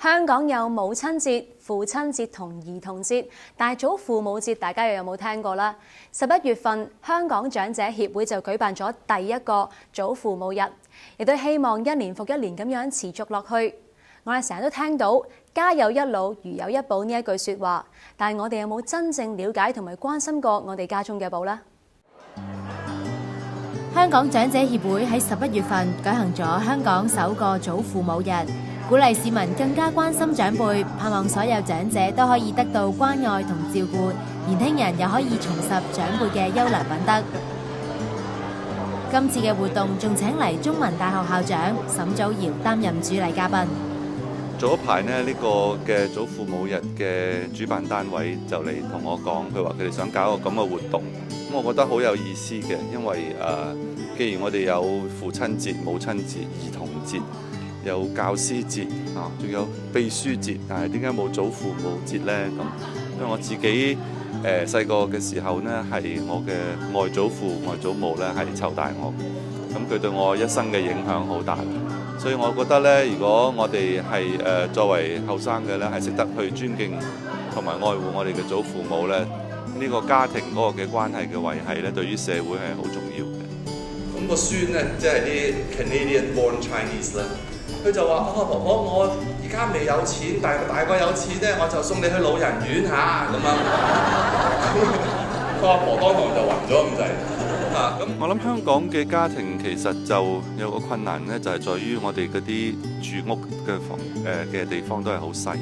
香港有母親節、父親節同兒童節，但係祖父母節大家又有冇聽過啦？11月份，香港長者協會就舉辦咗第一個祖父母日，亦都希望一年復一年咁樣持續落去。我哋成日都聽到家有一老，如有一寶呢一句説話，但係我哋有冇真正了解同埋關心過我哋家中嘅寶呢？香港長者協會喺11月份舉行咗香港首個祖父母日，鼓勵市民更加關心長輩，盼望所有長者都可以得到關愛同照顧，年輕人又可以重拾長輩嘅優良品德。今次嘅活動仲請嚟中文大學校長沈祖堯擔任主禮嘉賓。早一排呢個嘅祖父母日嘅主辦單位就嚟同我講，佢話佢哋想搞一個咁嘅活動，咁我覺得好有意思嘅，因為既然我哋有父親節、母親節、兒童節，有教師節啊，仲有秘書節，但係點解冇祖父母節呢？咁因為我自己細個嘅時候呢，係我嘅外祖父、外祖母呢係湊大我，咁佢對我一生嘅影響好大。所以我覺得咧，如果我哋係作為後生嘅咧，係識得去尊敬同埋愛護我哋嘅祖父母咧，呢個家庭嗰個嘅關係嘅維繫咧，對於社會係好重要嘅。咁個孫咧，即係啲 Canadian born Chinese 啦，佢就話：婆婆，我而家未有錢，但係大個有錢咧，我就送你去老人院嚇咁樣。個阿婆當堂就暈咗咁滯。我諗香港嘅家庭其實就有個困難咧，就係在於我哋嗰啲住屋嘅地方都係好細，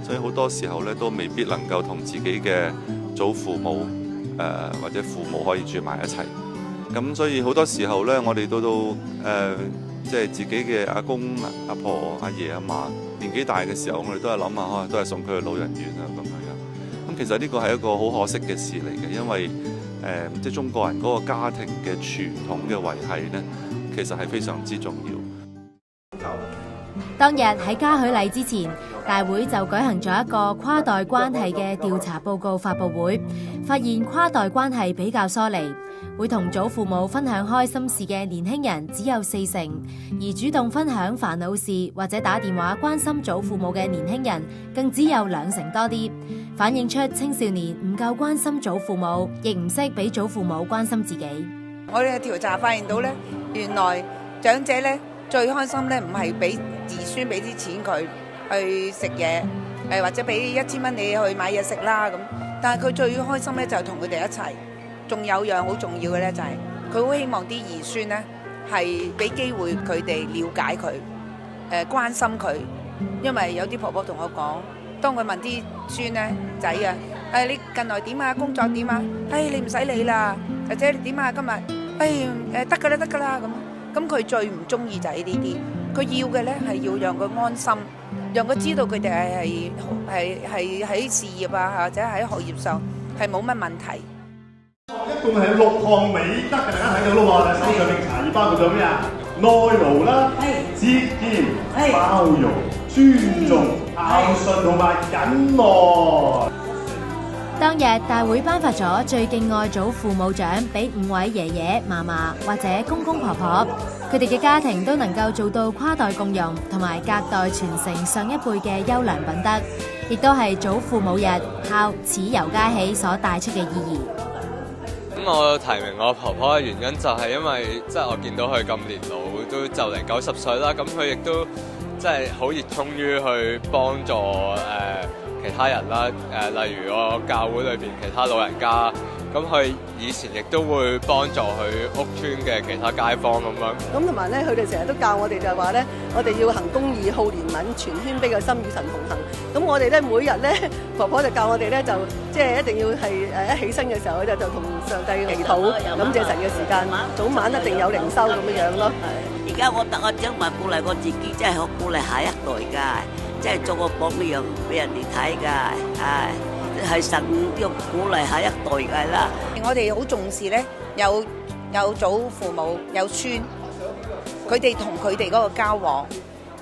所以好多時候咧都未必能夠同自己嘅祖父母或者父母可以住埋一齊。咁所以好多時候咧，我哋到即係自己嘅阿公、阿婆、阿爺、阿嫲年紀大嘅時候，我哋都係諗下，都係送佢去老人院啊咁樣。咁其實呢個係一個好可惜嘅事嚟嘅，因為即係中國人嗰個家庭嘅傳統嘅維繫呢，其實係非常之重要。當日喺嘉許禮之前，大會就舉行咗一個跨代關係嘅調查報告發佈會，發現跨代關係比較疏離，會同祖父母分享開心事嘅年輕人只有40%，而主動分享煩惱事或者打電話關心祖父母嘅年輕人更只有20%多啲，反映出青少年唔夠關心祖父母，亦唔識俾祖父母關心自己。我哋嘅調查發現到咧，原來長者咧最開心咧唔係俾兒孫俾啲錢佢去食嘢，或者俾1000蚊你去買嘢食啦咁，但係佢最開心咧就係同佢哋一齊。仲有樣好重要嘅咧，就係佢好希望啲兒孫咧係俾機會佢哋了解佢，關心佢。因為有啲婆婆同我講，當佢問啲孫咧仔啊，你近來點啊？工作點啊？你唔使理啦，或者你點啊？今日得㗎啦咁佢最唔中意就係呢啲，佢要嘅咧係要讓佢安心，讓佢知道佢哋係喺事業啊或者喺學業上係冇乜問題。一共係6項美德嘅，大家睇到咯喎，手上嘅茶葉包括咗咩啊？耐勞啦、節儉、包容、尊重、孝順同埋忍耐。當日大會頒發咗最敬愛祖父母獎俾5位爺爺、嫲嫲或者公公婆婆，佢哋嘅家庭都能夠做到跨代共融同埋隔代傳承上一輩嘅優良品德，亦都係祖父母日孝慈由家起所帶出嘅意義。咁我提名我婆婆嘅原因就係因為即係我見到佢咁年老，都就嚟90歲啦，咁佢亦都即係好熱衷於去幫助其他人啦，例如我教會裏邊其他老人家，咁佢以前亦都會幫助佢屋村嘅其他街坊咁樣。咁同埋咧，佢哋成日都教我哋就係話咧，我哋要行公義、好憐憫、全謙卑嘅心與神同行。咁我哋咧每日咧，婆婆就教我哋咧，就即係一定要係一起身嘅時候咧，就同上帝祈禱，感謝神嘅時間，早晚一定有靈修咁樣咯。而家我將埋鼓勵我自己，真係好鼓勵下一代㗎。即係做個榜樣俾人哋睇㗎，係神要鼓勵下一代㗎啦。我哋好重視咧，有祖父母有孫，佢哋同佢哋嗰個交往，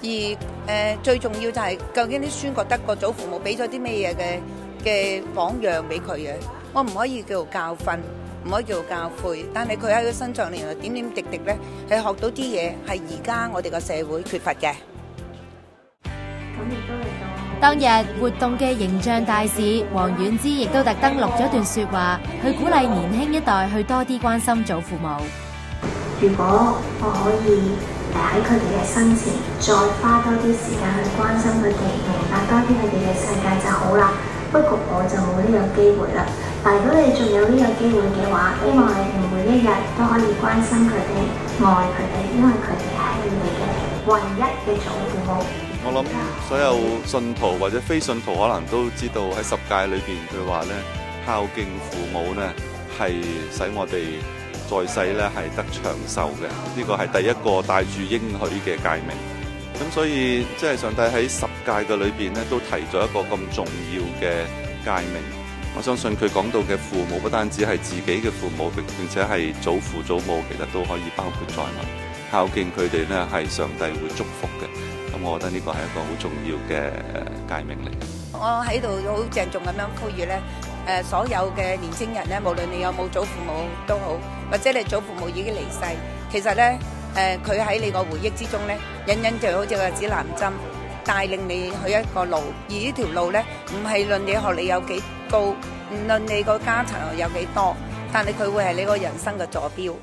而最重要就係究竟啲孫覺得個祖父母俾咗啲咩嘢嘅榜樣俾佢嘅，我唔可以叫做教訓，唔可以叫做教誨，但係佢喺佢身上面點點滴滴咧，係學到啲嘢係而家我哋個社會缺乏嘅。咁亦都係當日活動嘅形象大使黃婉芝亦都特登錄咗段說話，去鼓勵年輕一代去多啲關心祖父母。如果我可以喺佢哋嘅生前再花多啲時間去關心佢哋，明白多啲佢哋嘅世界就好啦。不過我就冇呢個機會啦。但如果你仲有呢個機會嘅話，希望你哋每一日都可以關心佢哋，愛佢哋，因為佢哋係你哋嘅唯一嘅祖父母。我諗所有信徒或者非信徒可能都知道喺十誡裏邊佢話咧，孝敬父母咧係使我哋在世咧係得長壽嘅，呢個係第一個帶住應許嘅誡命。咁所以即係上帝喺十誡嘅裏邊咧都提咗一個咁重要嘅誡命。我相信佢講到嘅父母不單止係自己嘅父母，並且係祖父祖母，其實都可以包括在內。孝敬佢哋咧係上帝會祝福嘅。咁我覺得呢個係一個好重要嘅誡命嚟。我喺度好鄭重咁樣呼籲咧，所有嘅年青人咧，無論你有冇祖父母都好，或者你祖父母已經離世，其實咧，佢喺你個回憶之中咧，隱隱就好似個指南針，帶領你去一個路。而呢條路咧，唔係論你學歷有幾高，唔論你個家產有幾多，但係佢會係你個人生嘅座標。